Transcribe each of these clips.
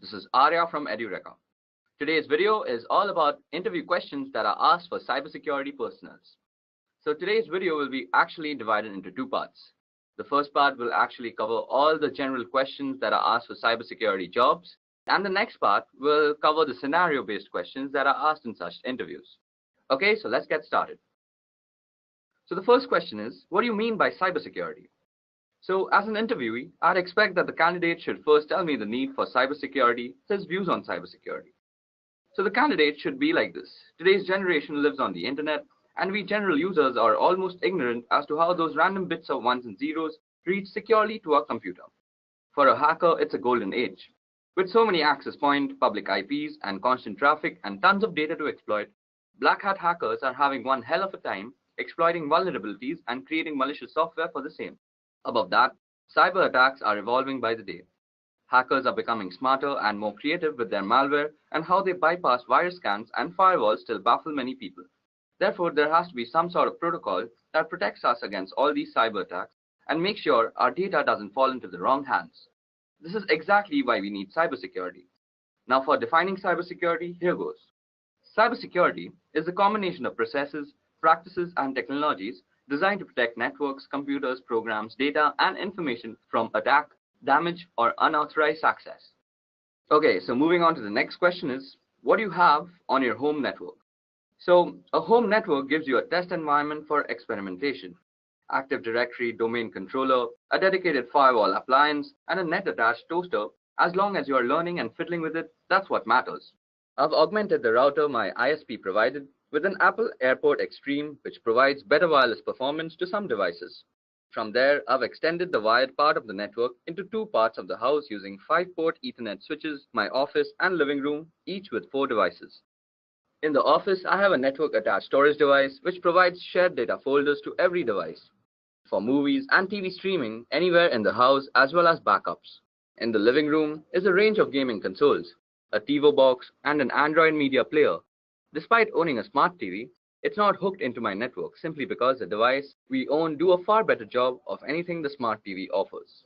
This is Arya from EduReca. Today's video is all about interview questions that are asked for cybersecurity personnel. So today's video will be actually divided into two parts. The first part will actually cover all the general questions that are asked for cybersecurity jobs, and the next part will cover the scenario-based questions that are asked in such interviews. Okay, so let's get started. So the first question is, what do you mean by cybersecurity? So as an interviewee, I'd expect that the candidate should first tell me the need for cybersecurity, his views on cybersecurity. So the candidate should be like this. Today's generation lives on the internet, and we general users are almost ignorant as to how those random bits of ones and zeros reach securely to our computer. For a hacker, it's a golden age. With so many access points, public IPs, and constant traffic, and tons of data to exploit, black hat hackers are having one hell of a time exploiting vulnerabilities and creating malicious software for the same. Above that, cyber attacks are evolving by the day. Hackers are becoming smarter and more creative with their malware, and how they bypass virus scans and firewalls still baffle many people. Therefore, there has to be some sort of protocol that protects us against all these cyber attacks and makes sure our data doesn't fall into the wrong hands. This is exactly why we need cybersecurity. Now for defining cybersecurity, here goes. Cybersecurity is a combination of processes, practices, and technologies designed to protect networks, computers, programs, data, and information from attack, damage, or unauthorized access. Okay, so moving on to the next question is, what do you have on your home network? So a home network gives you a test environment for experimentation. Active Directory, domain controller, a dedicated firewall appliance, and a net-attached toaster. As long as you are learning and fiddling with it, that's what matters. I've augmented the router my ISP provided with an Apple AirPort Extreme, which provides better wireless performance to some devices. From there, I've extended the wired part of the network into two parts of the house using 5-port Ethernet switches, my office and living room, each with 4 devices. In the office, I have a network-attached storage device, which provides shared data folders to every device for movies and TV streaming anywhere in the house, as well as backups. In the living room is a range of gaming consoles, a TiVo box, and an Android media player. Despite owning a smart TV, it's not hooked into my network simply because the device we own do a far better job of anything the smart TV offers.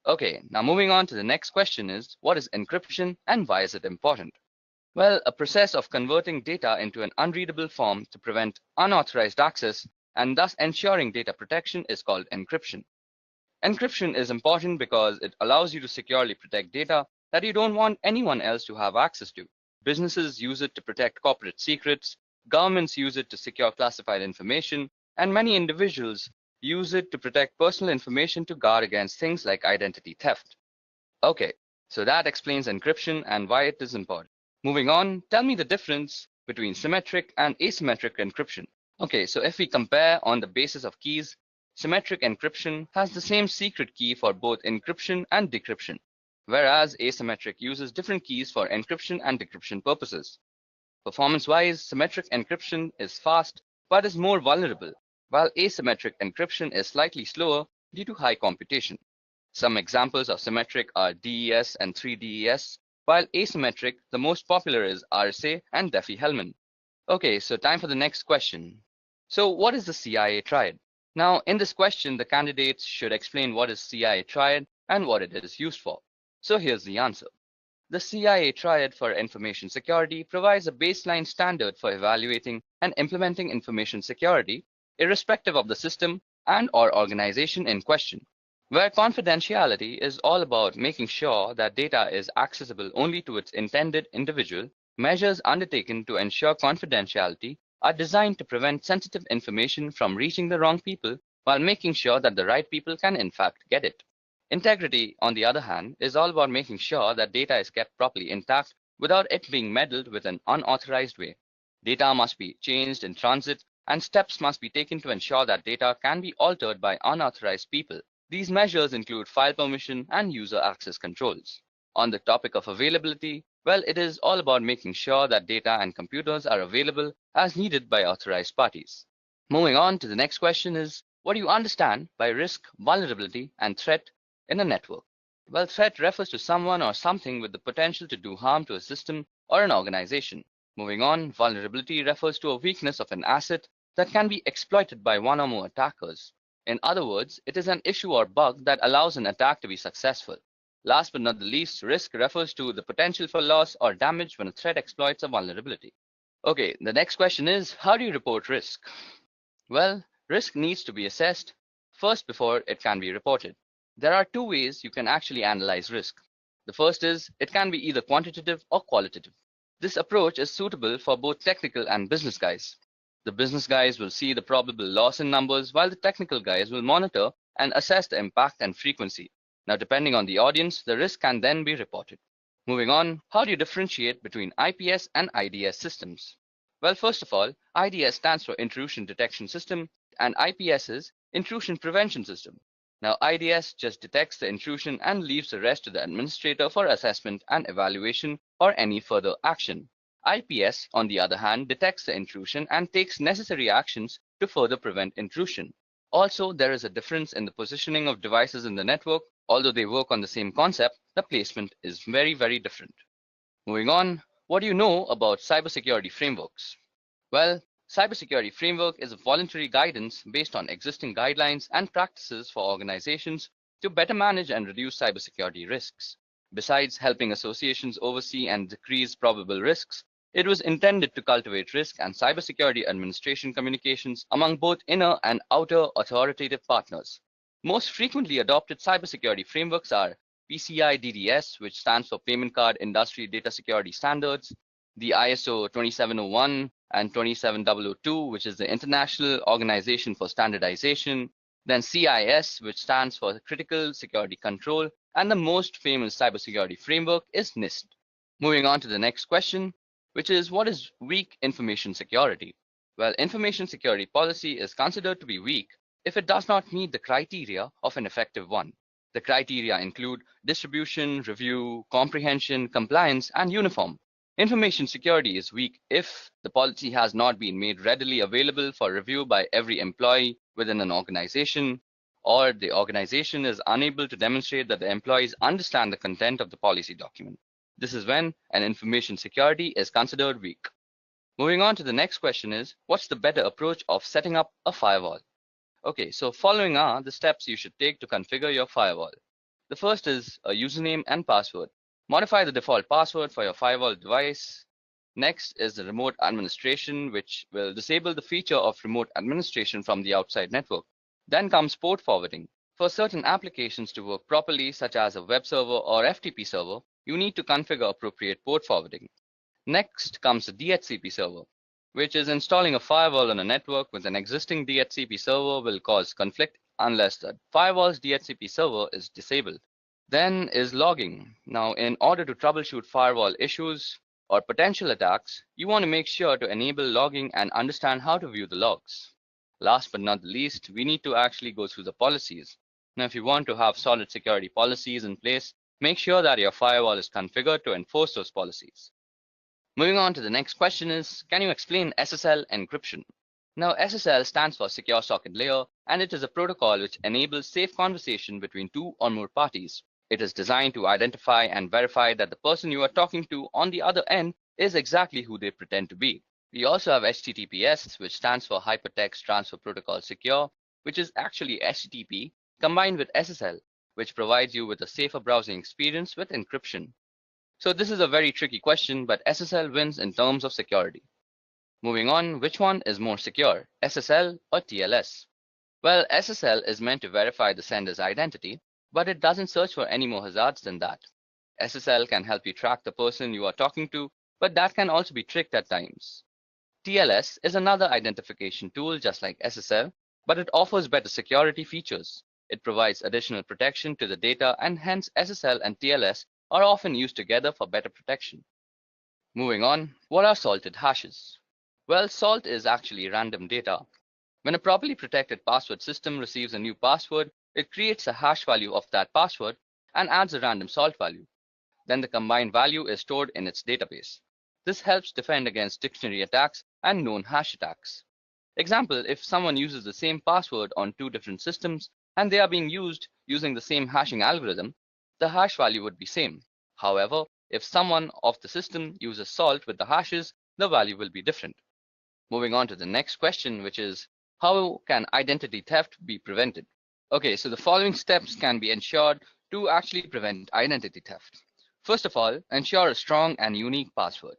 Okay, now moving on to the next question is, what is encryption and why is it important? Well, a process of converting data into an unreadable form to prevent unauthorized access and thus ensuring data protection is called encryption. Encryption is important because it allows you to securely protect data that you don't want anyone else to have access to. Businesses use it to protect corporate secrets, governments use it to secure classified information, and many individuals use it to protect personal information to guard against things like identity theft. Okay, so that explains encryption and why it is important. Moving on, tell me the difference between symmetric and asymmetric encryption. Okay, so if we compare on the basis of keys, symmetric encryption has the same secret key for both encryption and decryption, whereas asymmetric uses different keys for encryption and decryption purposes. Performance-wise, symmetric encryption is fast but is more vulnerable, while asymmetric encryption is slightly slower due to high computation. Some examples of symmetric are DES and 3DES, while asymmetric, the most popular is RSA and Diffie-Hellman. Okay, so time for the next question. So what is the CIA triad? Now, in this question, the candidates should explain what is CIA triad and what it is used for. So here's the answer. The CIA triad for information security provides a baseline standard for evaluating and implementing information security, irrespective of the system and/or organization in question, where confidentiality is all about making sure that data is accessible only to its intended individual. Measures undertaken to ensure confidentiality are designed to prevent sensitive information from reaching the wrong people while making sure that the right people can in fact get it. Integrity, on the other hand, is all about making sure that data is kept properly intact without it being meddled with in an unauthorized way. Data must be changed in transit, and steps must be taken to ensure that data can be altered by unauthorized people. These measures include file permission and user access controls. On the topic of availability, well, it is all about making sure that data and computers are available as needed by authorized parties. Moving on to the next question is, what do you understand by risk, vulnerability, and threat in a network? Well, threat refers to someone or something with the potential to do harm to a system or an organization. Moving on, vulnerability refers to a weakness of an asset that can be exploited by one or more attackers. In other words, it is an issue or bug that allows an attack to be successful. Last but not the least, risk refers to the potential for loss or damage when a threat exploits a vulnerability. Okay, the next question is, how do you report risk? Well, risk needs to be assessed first before it can be reported. There are two ways you can actually analyze risk. The first is, it can be either quantitative or qualitative. This approach is suitable for both technical and business guys. The business guys will see the probable loss in numbers, while the technical guys will monitor and assess the impact and frequency. Now, depending on the audience, the risk can then be reported. Moving on, how do you differentiate between IPS and IDS systems? Well, first of all, IDS stands for Intrusion Detection System, and IPS is Intrusion Prevention System. Now, IDS just detects the intrusion and leaves the rest to the administrator for assessment and evaluation or any further action. IPS, on the other hand, detects the intrusion and takes necessary actions to further prevent intrusion. Also, there is a difference in the positioning of devices in the network. Although they work on the same concept, the placement is very, very different. Moving on, what do you know about cybersecurity frameworks? Well, cybersecurity framework is a voluntary guidance based on existing guidelines and practices for organizations to better manage and reduce cybersecurity risks. Besides helping associations oversee and decrease probable risks, it was intended to cultivate risk and cybersecurity administration communications among both inner and outer authoritative partners. Most frequently adopted cybersecurity frameworks are PCI DDS, which stands for Payment Card Industry Data Security Standards, the ISO 27001 and 27002, which is the International Organization for Standardization, then CIS, which stands for Critical Security Control, and the most famous cybersecurity framework is NIST. Moving on to the next question, which is, what is weak information security? Well, information security policy is considered to be weak if it does not meet the criteria of an effective one. The criteria include distribution, review, comprehension, compliance, and uniform. Information security is weak if the policy has not been made readily available for review by every employee within an organization, or the organization is unable to demonstrate that the employees understand the content of the policy document. This is when an information security is considered weak. Moving on to the next question is, what's the better approach of setting up a firewall? Okay, so following are the steps you should take to configure your firewall. The first is a username and password. Modify the default password for your firewall device. Next is the remote administration, which will disable the feature of remote administration from the outside network. Then comes port forwarding. For certain applications to work properly, such as a web server or FTP server, you need to configure appropriate port forwarding. Next comes the DHCP server, which is installing a firewall on a network with an existing DHCP server will cause conflict unless the firewall's DHCP server is disabled. Then is logging. Now, in order to troubleshoot firewall issues or potential attacks, you want to make sure to enable logging and understand how to view the logs. Last but not the least, we need to actually go through the policies. Now, if you want to have solid security policies in place, make sure that your firewall is configured to enforce those policies. Moving on to the next question is, can you explain SSL encryption? Now, SSL stands for Secure Socket Layer, and it is a protocol which enables safe conversation between two or more parties. It is designed to identify and verify that the person you are talking to on the other end is exactly who they pretend to be. We also have HTTPS, which stands for Hypertext Transfer Protocol Secure, which is actually HTTP combined with SSL, which provides you with a safer browsing experience with encryption. So this is a very tricky question, but SSL wins in terms of security. Moving on, which one is more secure, SSL or TLS? Well, SSL is meant to verify the sender's identity, but it doesn't search for any more hazards than that. SSL can help you track the person you are talking to, but that can also be tricked at times. TLS is another identification tool just like SSL, but it offers better security features. It provides additional protection to the data, and hence SSL and TLS are often used together for better protection. Moving on, what are salted hashes? Well, salt is actually random data. When a properly protected password system receives a new password, it creates a hash value of that password and adds a random salt value. Then the combined value is stored in its database. This helps defend against dictionary attacks and known hash attacks. Example, if someone uses the same password on two different systems and they are being used using the same hashing algorithm, the hash value would be same. However, if someone of the system uses salt with the hashes, the value will be different. Moving on to the next question, which is, how can identity theft be prevented? Okay, so the following steps can be ensured to actually prevent identity theft. First of all, ensure a strong and unique password.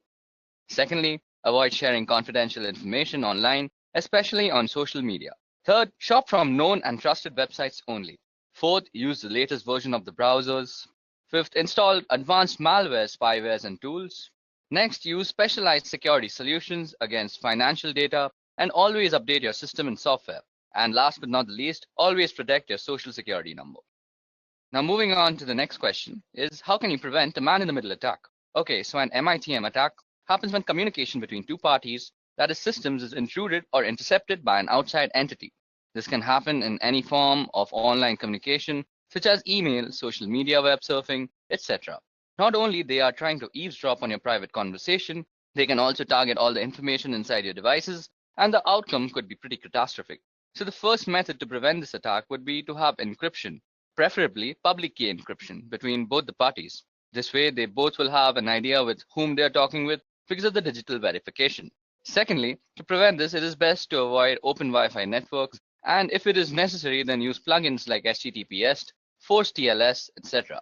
Secondly, avoid sharing confidential information online, especially on social media. Third, shop from known and trusted websites only. Fourth, use the latest version of the browsers. Fifth, install advanced malware, spywares, and tools. Next, use specialized security solutions against financial data and always update your system and software. And last but not the least, always protect your social security number. Now, moving on to the next question is how can you prevent a man-in-the-middle attack? Okay, so an MITM attack happens when communication between two parties, that is systems, is intruded or intercepted by an outside entity. This can happen in any form of online communication, such as email, social media, web surfing, etc. Not only they are trying to eavesdrop on your private conversation, they can also target all the information inside your devices, and the outcome could be pretty catastrophic. So the first method to prevent this attack would be to have encryption, preferably public key encryption between both the parties. This way, they both will have an idea with whom they are talking with because of the digital verification. Secondly, to prevent this, it is best to avoid open Wi-Fi networks, and if it is necessary, then use plugins like HTTPS, force TLS, etc.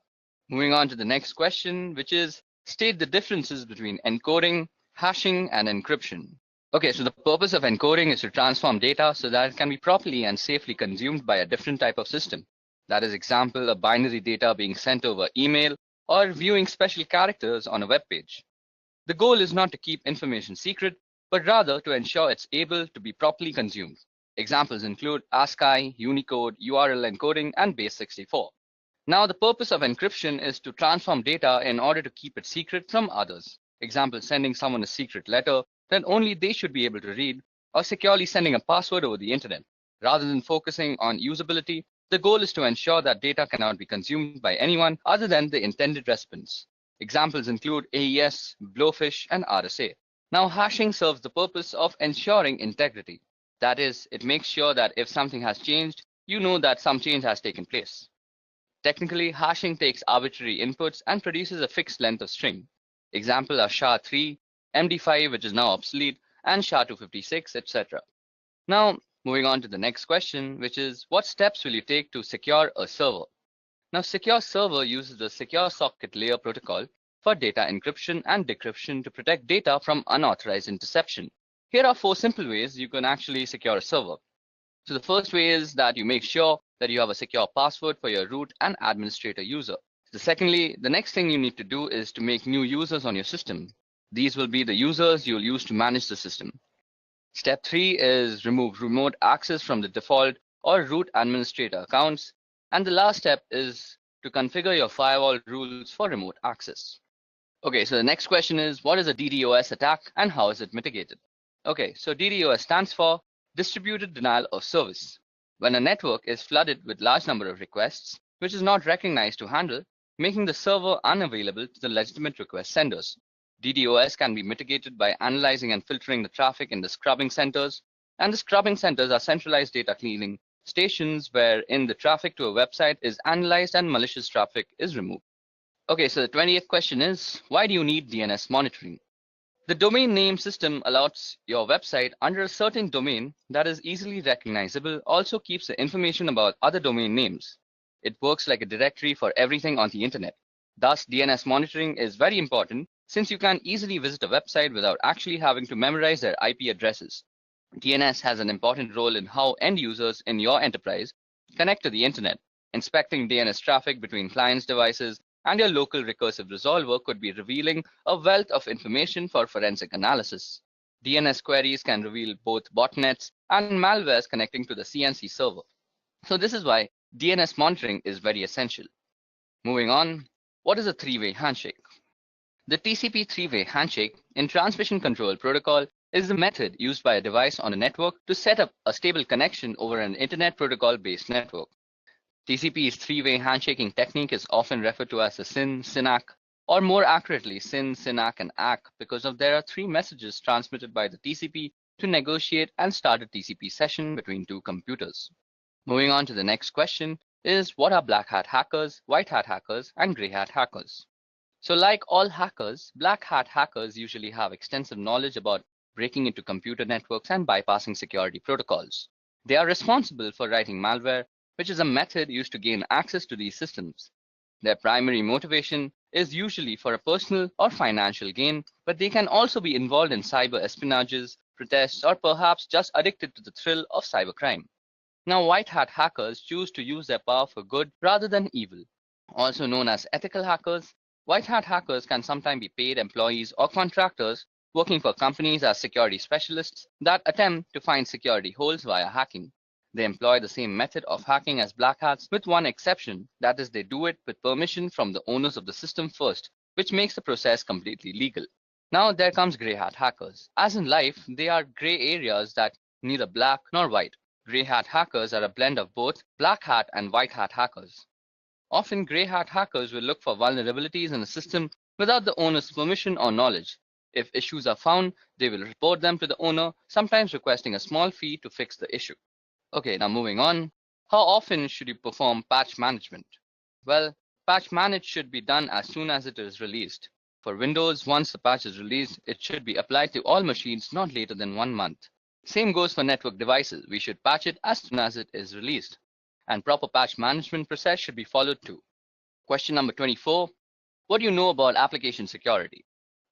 Moving on to the next question, which is state the differences between encoding, hashing, and encryption. Okay, so the purpose of encoding is to transform data so that it can be properly and safely consumed by a different type of system. That is, example, a binary data being sent over email or viewing special characters on a web page. The goal is not to keep information secret, but rather to ensure it's able to be properly consumed. Examples include ASCII, Unicode, URL encoding, and base64. Now, the purpose of encryption is to transform data in order to keep it secret from others. Example, sending someone a secret letter that only they should be able to read, or securely sending a password over the internet. Rather than focusing on usability, the goal is to ensure that data cannot be consumed by anyone other than the intended recipients. Examples include AES, Blowfish, and RSA. Now, hashing serves the purpose of ensuring integrity. That is, it makes sure that if something has changed, you know that some change has taken place. Technically, hashing takes arbitrary inputs and produces a fixed length of string. Example are SHA-3, MD5, which is now obsolete, and SHA-256, etc. Now, moving on to the next question, which is what steps will you take to secure a server? Now, Secure Server uses the Secure Socket Layer protocol for data encryption and decryption to protect data from unauthorized interception. Here are 4 simple ways you can actually secure a server. So the first way is that you make sure that you have a secure password for your root and administrator user. Secondly, the next thing you need to do is to make new users on your system. These will be the users you'll use to manage the system. Step 3 is remove remote access from the default or root administrator accounts. And the last step is to configure your firewall rules for remote access. Okay, so the next question is what is a DDoS attack and how is it mitigated? Okay, so DDoS stands for Distributed Denial of Service. When a network is flooded with large number of requests, which is not recognized to handle, making the server unavailable to the legitimate request senders. DDoS can be mitigated by analyzing and filtering the traffic in the scrubbing centers, and the scrubbing centers are centralized data cleaning stations wherein the traffic to a website is analyzed and malicious traffic is removed. Okay, so the 20th question is, why do you need DNS monitoring? The domain name system allows your website under a certain domain that is easily recognizable, also keeps the information about other domain names. It works like a directory for everything on the internet. Thus, DNS monitoring is very important since you can easily visit a website without actually having to memorize their IP addresses. DNS has an important role in how end users in your enterprise connect to the internet. Inspecting DNS traffic between clients' devices and your local recursive resolver could be revealing a wealth of information for forensic analysis. DNS queries can reveal both botnets and malwares connecting to the CNC server. So this is why DNS monitoring is very essential. Moving on, what is a three-way handshake? The TCP three-way handshake in transmission control protocol is the method used by a device on a network to set up a stable connection over an internet protocol-based network. TCP's three-way handshaking technique is often referred to as the SYN-SYNAC, or more accurately SYN, SYNAC, and ACK because there are 3 messages transmitted by the TCP to negotiate and start a TCP session between 2 computers. Moving on to the next question is what are black hat hackers, white hat hackers, and gray hat hackers? So like all hackers, black hat hackers usually have extensive knowledge about breaking into computer networks and bypassing security protocols. They are responsible for writing malware, which is a method used to gain access to these systems. Their primary motivation is usually for a personal or financial gain, but they can also be involved in cyber espionages, protests, or perhaps just addicted to the thrill of cybercrime. Now, white hat hackers choose to use their power for good rather than evil. Also known as ethical hackers, white hat hackers can sometimes be paid employees or contractors working for companies as security specialists that attempt to find security holes via hacking. They employ the same method of hacking as black hats with one exception, that is, they do it with permission from the owners of the system first, which makes the process completely legal. Now there comes grey hat hackers. As in life, they are grey areas that neither black nor white. Grey hat hackers are a blend of both black hat and white hat hackers. Often, grey hat hackers will look for vulnerabilities in a system without the owner's permission or knowledge. If issues are found, they will report them to the owner, sometimes requesting a small fee to fix the issue. Okay, now moving on. How often should you perform patch management? Well, patch manage should be done as soon as it is released. For Windows, once the patch is released, it should be applied to all machines not later than 1 month. Same goes for network devices. We should patch it as soon as it is released. And proper patch management process should be followed too. Question number 24. What do you know about application security?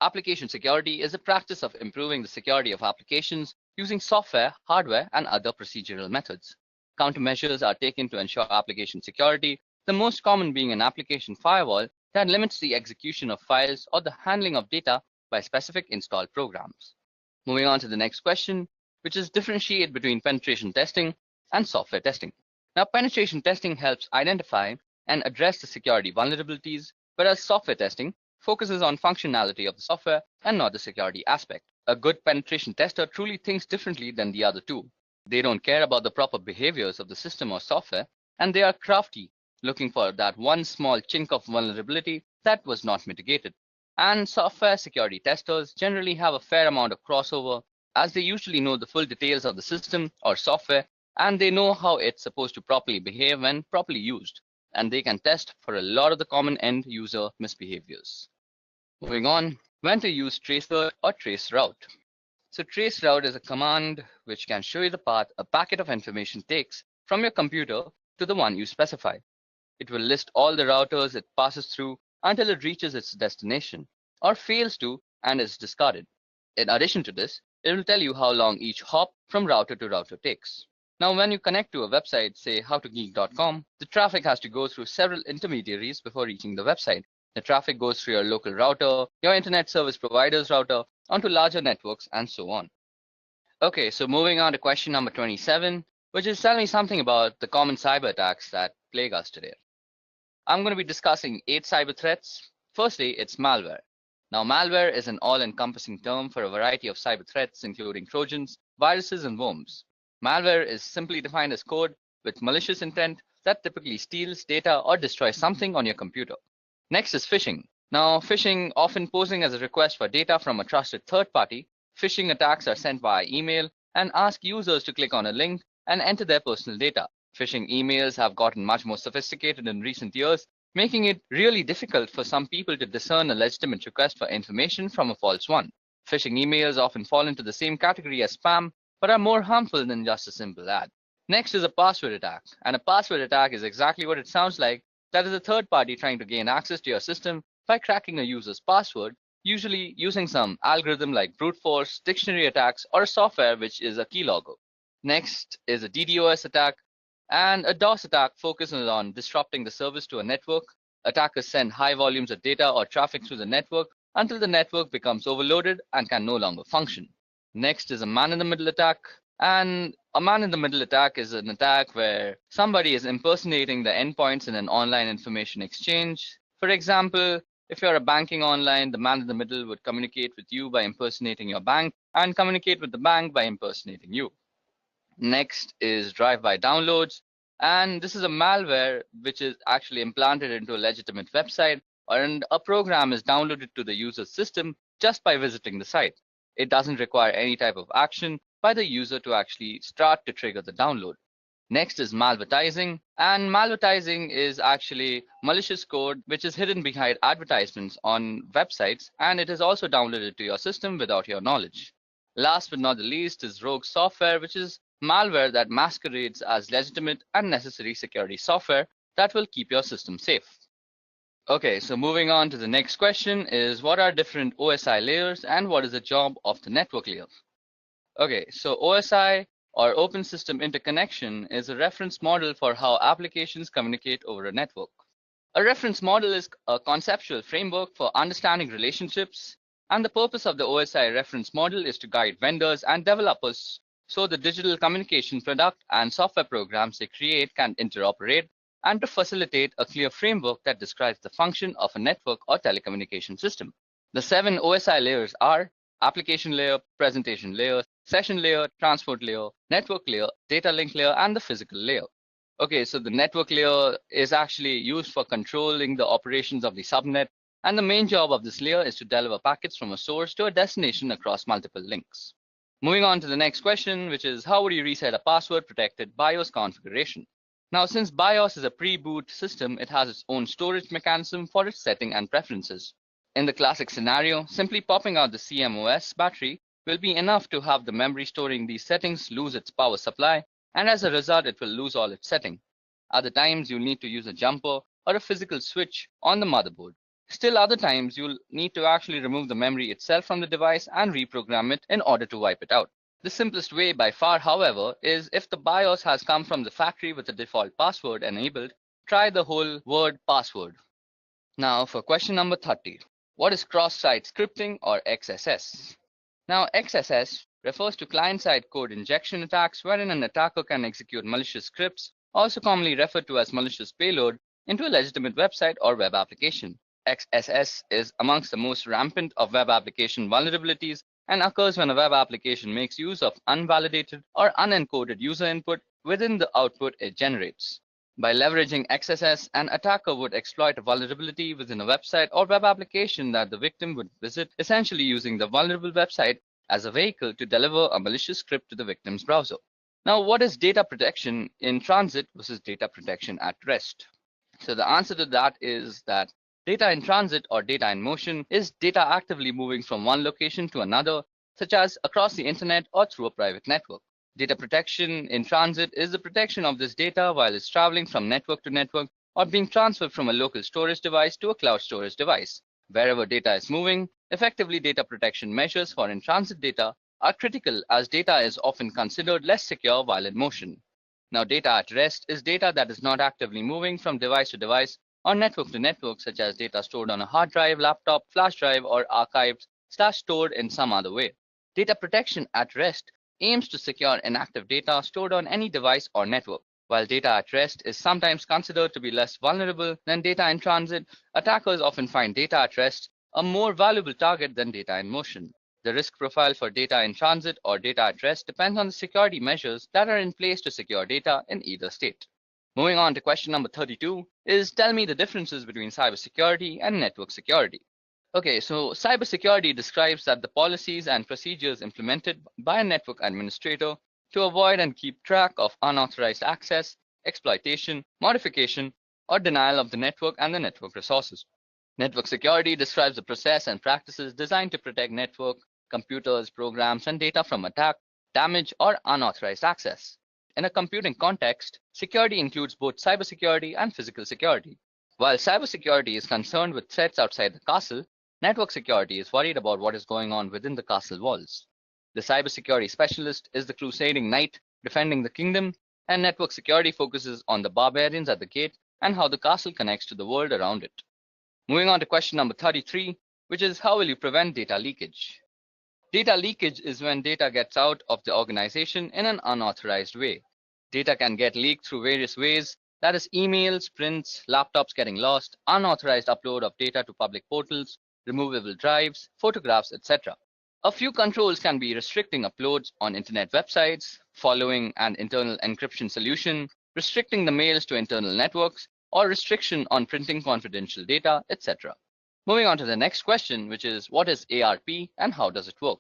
Application security is the practice of improving the security of applications using software, hardware, and other procedural methods. Countermeasures are taken to ensure application security, the most common being an application firewall that limits the execution of files or the handling of data by specific installed programs. Moving on to the next question, which is differentiate between penetration testing and software testing. Now, penetration testing helps identify and address the security vulnerabilities, whereas software testing focuses on functionality of the software and not the security aspect. A good penetration tester truly thinks differently than the other two. They don't care about the proper behaviors of the system or software, and they are crafty, looking for that one small chink of vulnerability that was not mitigated. And software security testers generally have a fair amount of crossover, as they usually know the full details of the system or software, and they know how it's supposed to properly behave when properly used, and they can test for a lot of the common end user misbehaviors. Moving on, when to use traceroute or traceroute. So traceroute is a command which can show you the path a packet of information takes from your computer to the one you specify. It will list all the routers it passes through until it reaches its destination, or fails to and is discarded. In addition to this, it will tell you how long each hop from router to router takes. Now, when you connect to a website, say howtogeek.com, the traffic has to go through several intermediaries before reaching the website. The traffic goes through your local router, your internet service provider's router, onto larger networks, and so on. Okay, so moving on to question number 27, which is tell me something about the common cyber attacks that plague us today. I'm going to be discussing 8 cyber threats. Firstly, it's malware. Now, malware is an all-encompassing term for a variety of cyber threats, including Trojans, viruses, and worms. Malware is simply defined as code with malicious intent that typically steals data or destroys something on your computer. Next is phishing. Now, phishing, often posing as a request for data from a trusted third party, phishing attacks are sent via email and ask users to click on a link and enter their personal data. Phishing emails have gotten much more sophisticated in recent years, making it really difficult for some people to discern a legitimate request for information from a false one. Phishing emails often fall into the same category as spam, but are more harmful than just a simple ad. Next is a password attack, and a password attack is exactly what it sounds like. That is a third party trying to gain access to your system by cracking a user's password, usually using some algorithm like brute force, dictionary attacks, or a software which is a keylogger. Next is a DDoS attack, and a DOS attack focuses on disrupting the service to a network. Attackers send high volumes of data or traffic through the network until the network becomes overloaded and can no longer function. Next is a man-in-the-middle attack, and a man-in-the-middle attack is an attack where somebody is impersonating the endpoints in an online information exchange. For example, if you're a banking online, the man in the middle would communicate with you by impersonating your bank and communicate with the bank by impersonating you. Next is drive-by downloads, and this is a malware which is actually implanted into a legitimate website, and a program is downloaded to the user's system just by visiting the site. It doesn't require any type of action by the user to actually start to trigger the download. Next is malvertising, and malvertising is actually malicious code which is hidden behind advertisements on websites, and it is also downloaded to your system without your knowledge. Last but not the least is rogue software, which is malware that masquerades as legitimate and necessary security software that will keep your system safe. Okay, so moving on to the next question is what are different OSI layers and what is the job of the network layer? Okay, so OSI or Open System Interconnection is a reference model for how applications communicate over a network. A reference model is a conceptual framework for understanding relationships, and the purpose of the OSI reference model is to guide vendors and developers so the digital communication product and software programs they create can interoperate and to facilitate a clear framework that describes the function of a network or telecommunication system. The 7 OSI layers are application layer, presentation layer, session layer, transport layer, network layer, data link layer, and the physical layer. Okay, so the network layer is actually used for controlling the operations of the subnet, and the main job of this layer is to deliver packets from a source to a destination across multiple links. Moving on to the next question, which is how would you reset a password-protected BIOS configuration? Now, since BIOS is a pre-boot system, it has its own storage mechanism for its setting and preferences. In the classic scenario, simply popping out the CMOS battery will be enough to have the memory storing these settings lose its power supply, and as a result, it will lose all its setting. Other times, you'll need to use a jumper or a physical switch on the motherboard. Still other times, you'll need to actually remove the memory itself from the device and reprogram it in order to wipe it out. The simplest way by far, however, is if the BIOS has come from the factory with the default password enabled, try the whole word password. Now for question number 30. What is cross-site scripting or XSS? Now XSS refers to client-side code injection attacks wherein an attacker can execute malicious scripts, also commonly referred to as malicious payload, into a legitimate website or web application. XSS is amongst the most rampant of web application vulnerabilities and occurs when a web application makes use of unvalidated or unencoded user input within the output it generates. By leveraging XSS, an attacker would exploit a vulnerability within a website or web application that the victim would visit, essentially using the vulnerable website as a vehicle to deliver a malicious script to the victim's browser. Now, what is data protection in transit versus data protection at rest? So the answer to that is that data in transit or data in motion is data actively moving from one location to another, such as across the internet or through a private network. Data protection in transit is the protection of this data while it's traveling from network to network or being transferred from a local storage device to a cloud storage device. Wherever data is moving, effectively data protection measures for in-transit data are critical as data is often considered less secure while in motion. Now, data at rest is data that is not actively moving from device to device or network to network, such as data stored on a hard drive, laptop, flash drive, or archived/stored in some other way. Data protection at rest aims to secure inactive data stored on any device or network. While data at rest is sometimes considered to be less vulnerable than data in transit, attackers often find data at rest a more valuable target than data in motion. The risk profile for data in transit or data at rest depends on the security measures that are in place to secure data in either state. Moving on to question number 32 is tell me the differences between cybersecurity and network security. Okay, so cybersecurity describes that the policies and procedures implemented by a network administrator to avoid and keep track of unauthorized access, exploitation, modification, or denial of the network and the network resources. Network security describes the process and practices designed to protect network, computers, programs, and data from attack, damage, or unauthorized access. In a computing context, security includes both cybersecurity and physical security. While cybersecurity is concerned with threats outside the castle, network security is worried about what is going on within the castle walls. The cybersecurity specialist is the crusading knight defending the kingdom, and network security focuses on the barbarians at the gate and how the castle connects to the world around it. Moving on to question number 33, which is how will you prevent data leakage? Data leakage is when data gets out of the organization in an unauthorized way. Data can get leaked through various ways, that is emails, prints, laptops getting lost, unauthorized upload of data to public portals, removable drives, photographs, etc. A few controls can be restricting uploads on internet websites, following an internal encryption solution, restricting the mails to internal networks, or restriction on printing confidential data, etc. Moving on to the next question, which is what is ARP and how does it work?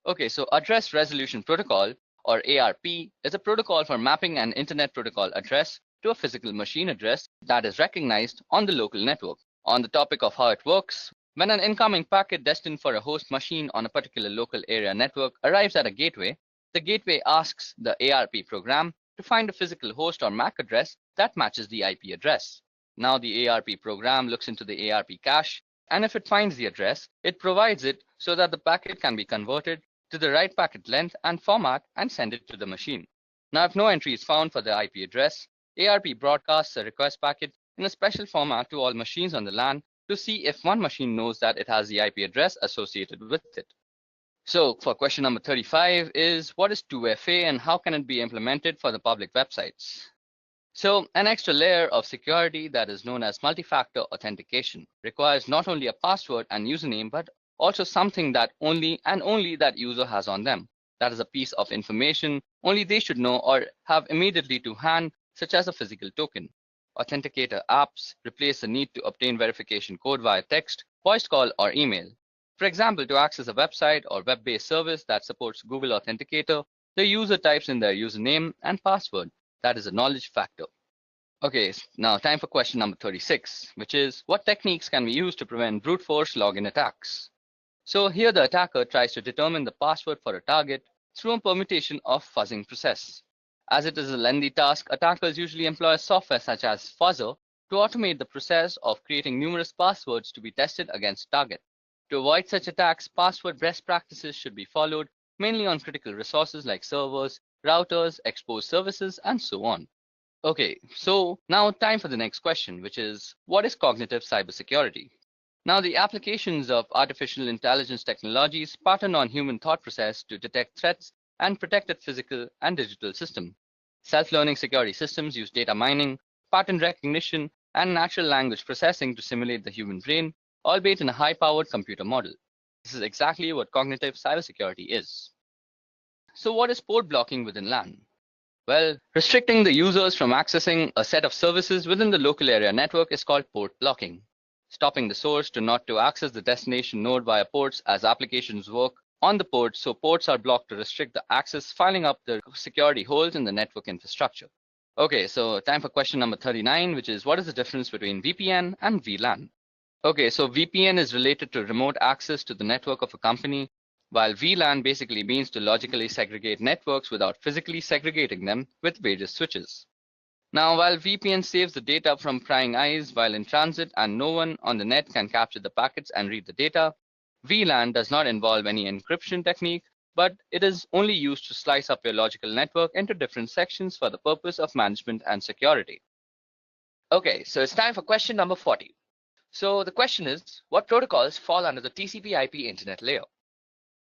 Okay, so Address Resolution Protocol, or ARP, is a protocol for mapping an internet protocol address to a physical machine address that is recognized on the local network. On the topic of how it works, when an incoming packet destined for a host machine on a particular local area network arrives at a gateway, the gateway asks the ARP program to find a physical host or MAC address that matches the IP address. Now the ARP program looks into the ARP cache, and if it finds the address, it provides it so that the packet can be converted to the right packet length and format and send it to the machine. Now, if no entry is found for the IP address, ARP broadcasts a request packet in a special format to all machines on the LAN to see if one machine knows that it has the IP address associated with it. So for question number 35 is, what is 2FA and how can it be implemented for the public websites? So an extra layer of security that is known as multi-factor authentication requires not only a password and username, but also something that only that user has on them. That is a piece of information only they should know or have immediately to hand, such as a physical token. Authenticator apps replace the need to obtain verification code via text, voice call, or email. For example, to access a website or web-based service that supports Google Authenticator, the user types in their username and password. That is a knowledge factor. Okay, now time for question number 36, which is, what techniques can we use to prevent brute force login attacks? So here the attacker tries to determine the password for a target through a permutation of fuzzing process. As it is a lengthy task, attackers usually employ software such as Fuzzer to automate the process of creating numerous passwords to be tested against target. To avoid such attacks, password best practices should be followed, mainly on critical resources like servers, routers, exposed services, and so on. Okay, so now time for the next question, which is, what is cognitive cybersecurity? Now, the applications of artificial intelligence technologies pattern on human thought process to detect threats and protected physical and digital system. Self-learning security systems use data mining, pattern recognition, and natural language processing to simulate the human brain, albeit in a high-powered computer model. This is exactly what cognitive cybersecurity is. So what is port blocking within LAN? Well, restricting the users from accessing a set of services within the local area network is called port blocking. Stopping the source not to access the destination node via ports as applications work on the port, so ports are blocked to restrict the access, filling up the security holes in the network infrastructure. Okay, so time for question number 39, which is, what is the difference between VPN and VLAN? Okay, so VPN is related to remote access to the network of a company, while VLAN basically means to logically segregate networks without physically segregating them with various switches. Now, while VPN saves the data from prying eyes while in transit and no one on the net can capture the packets and read the data, VLAN does not involve any encryption technique, but it is only used to slice up your logical network into different sections for the purpose of management and security. Okay, so it's time for question number 40. So the question is, what protocols fall under the TCP/IP internet layer?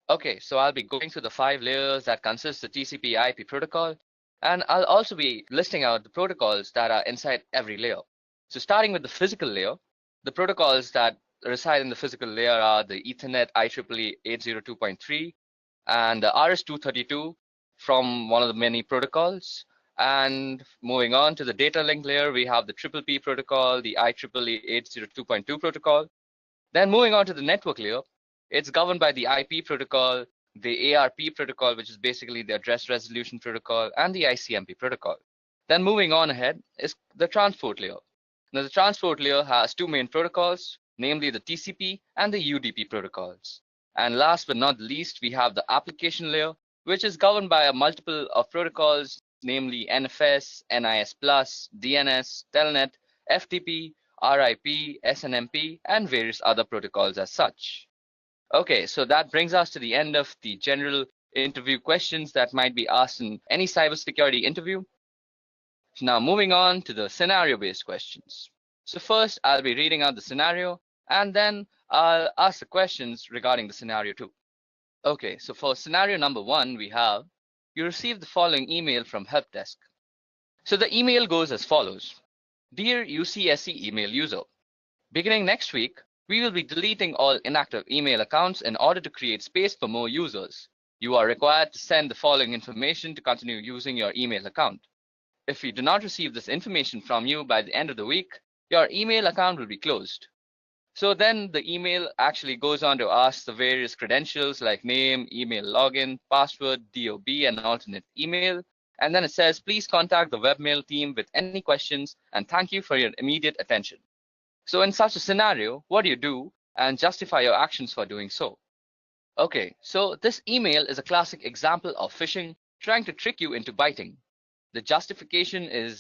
Okay, so I'll be going through the 5 layers that consist the TCP/IP protocol, and I'll also be listing out the protocols that are inside every layer. So starting with the physical layer, the protocols that reside in the physical layer are the Ethernet IEEE 802.3 and the RS-232 from one of the many protocols. And moving on to the data link layer, we have the PPP protocol, the IEEE 802.2 protocol. Then moving on to the network layer, it's governed by the IP protocol, the ARP protocol, which is basically the address resolution protocol, and the ICMP protocol. Then moving on ahead is the transport layer. Now the transport layer has 2 main protocols, namely the TCP and the UDP protocols. And last but not least, we have the application layer, which is governed by a multiple of protocols, namely NFS, NIS+, DNS, Telnet, FTP, RIP, SNMP, and various other protocols as such. Okay, so that brings us to the end of the general interview questions that might be asked in any cybersecurity interview. Now moving on to the scenario-based questions. So first, I'll be reading out the scenario, and then I'll ask the questions regarding the scenario 2. Okay, so for scenario number 1, we have, you receive the following email from help desk. So the email goes as follows. Dear UCSC email user, beginning next week, we will be deleting all inactive email accounts in order to create space for more users. You are required to send the following information to continue using your email account. If we do not receive this information from you by the end of the week, your email account will be closed. So then the email actually goes on to ask the various credentials like name, email login, password, DOB, and alternate email. And then it says, please contact the webmail team with any questions, and thank you for your immediate attention. So in such a scenario, what do you do and justify your actions for doing so? Okay, so this email is a classic example of phishing trying to trick you into biting. The justification is